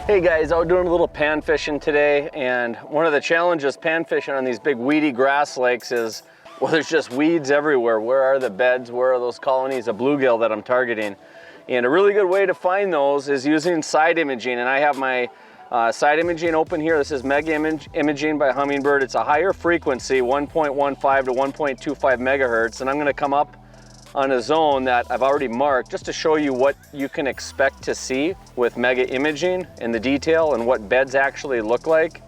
Hey guys, out doing a little pan fishing today, and one of the challenges pan fishing on these big weedy grass lakes is, well, there's just weeds everywhere. Where are the beds? Where are those colonies of bluegill that I'm targeting? And a really good way to find those is using side imaging, and I have my side imaging open here. This is Mega Imaging by Humminbird. It's a higher frequency, 1.15 to 1.25 megahertz, and I'm going to come up on a zone that I've already marked just to show you what you can expect to see with Mega Imaging and the detail and what beds actually look like.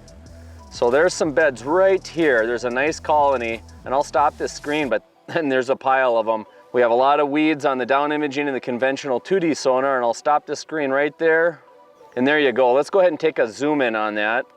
So there's some beds right here. There's a nice colony, and I'll stop this screen, but then there's a pile of them. We have a lot of weeds on the down imaging and the conventional 2D sonar, and I'll stop the screen right there. And there you go. Let's go ahead and take a zoom in on that.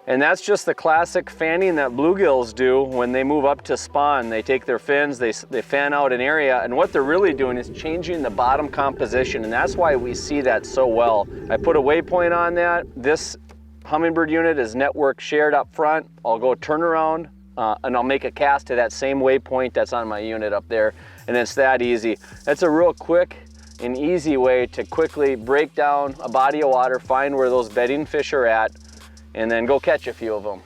And that's just the classic fanning that bluegills do when they move up to spawn. They take their fins, they fan out an area, and what they're really doing is changing the bottom composition, and that's why we see that so well. I put a waypoint on that. This Humminbird unit is network shared up front. I'll go turn around and I'll make a cast to that same waypoint that's on my unit up there, and it's that easy. That's a real quick and easy way to quickly break down a body of water, find where those bedding fish are at, and then go catch a few of them.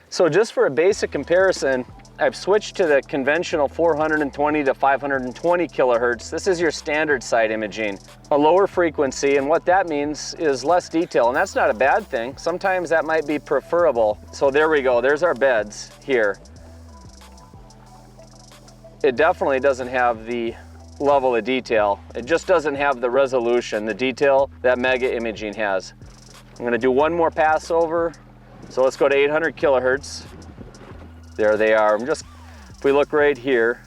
So just for a basic comparison, I've switched to the conventional 420 to 520 kilohertz. This is your standard side imaging, a lower frequency, and what that means is less detail, and that's not a bad thing. Sometimes that might be preferable. So there we go, there's our beds here. It definitely doesn't have the level of detail. It just doesn't have the resolution, the detail that Mega Imaging has. I'm gonna do one more pass over. So let's go to 800 kilohertz. There they are. If we look right here,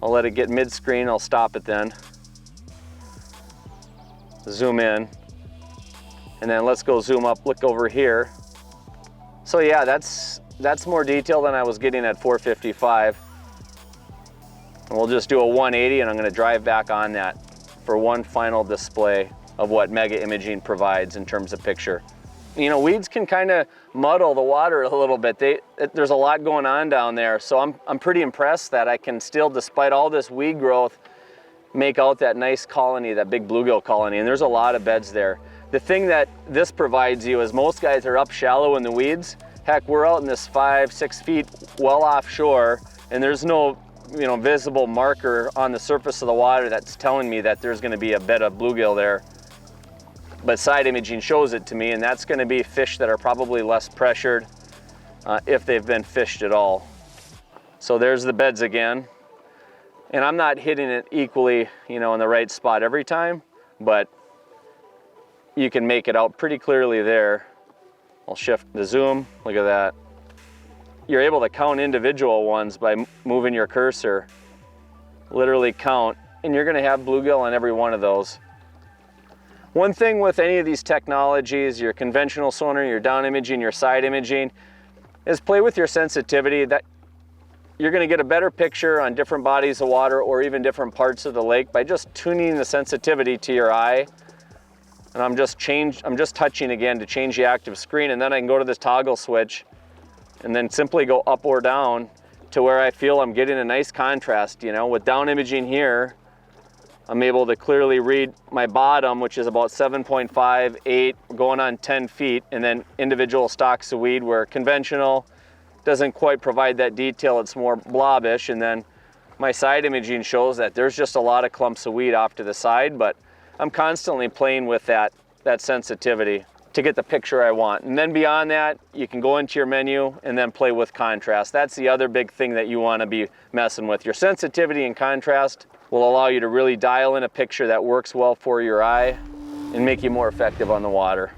I'll let it get mid-screen, I'll stop it then. Zoom in. And then let's go zoom up, look over here. So yeah, that's more detail than I was getting at 455. And we'll just do a 180, and I'm gonna drive back on that for one final display of what Mega Imaging provides in terms of picture. You know, weeds can kind of muddle the water a little bit. There's a lot going on down there, so I'm pretty impressed that I can still, despite all this weed growth, make out that nice colony, that big bluegill colony, and there's a lot of beds there. The thing that this provides you is most guys are up shallow in the weeds. Heck, we're out in this 5-6 feet well offshore, and there's no visible marker on the surface of the water that's telling me that there's going to be a bed of bluegill there. But side imaging shows it to me, and that's going to be fish that are probably less pressured if they've been fished at all. So there's the beds again, and I'm not hitting it equally, in the right spot every time, but you can make it out pretty clearly there. I'll shift the zoom. Look at that. You're able to count individual ones by moving your cursor. Literally count, and you're going to have bluegill on every one of those. One thing with any of these technologies, your conventional sonar, your down imaging, your side imaging, is play with your sensitivity. That you're going to get a better picture on different bodies of water or even different parts of the lake by just tuning the sensitivity to your eye. And I'm just touching again to change the active screen, and then I can go to this toggle switch and then simply go up or down to where I feel I'm getting a nice contrast. With down imaging here, I'm able to clearly read my bottom, which is about 7.5, 8, going on 10 feet, and then individual stalks of weed, where conventional doesn't quite provide that detail, it's more blobbish. And then my side imaging shows that there's just a lot of clumps of weed off to the side, but I'm constantly playing with that sensitivity to get the picture I want. And then beyond that, you can go into your menu and then play with contrast. That's the other big thing that you want to be messing with. Your sensitivity and contrast will allow you to really dial in a picture that works well for your eye and make you more effective on the water.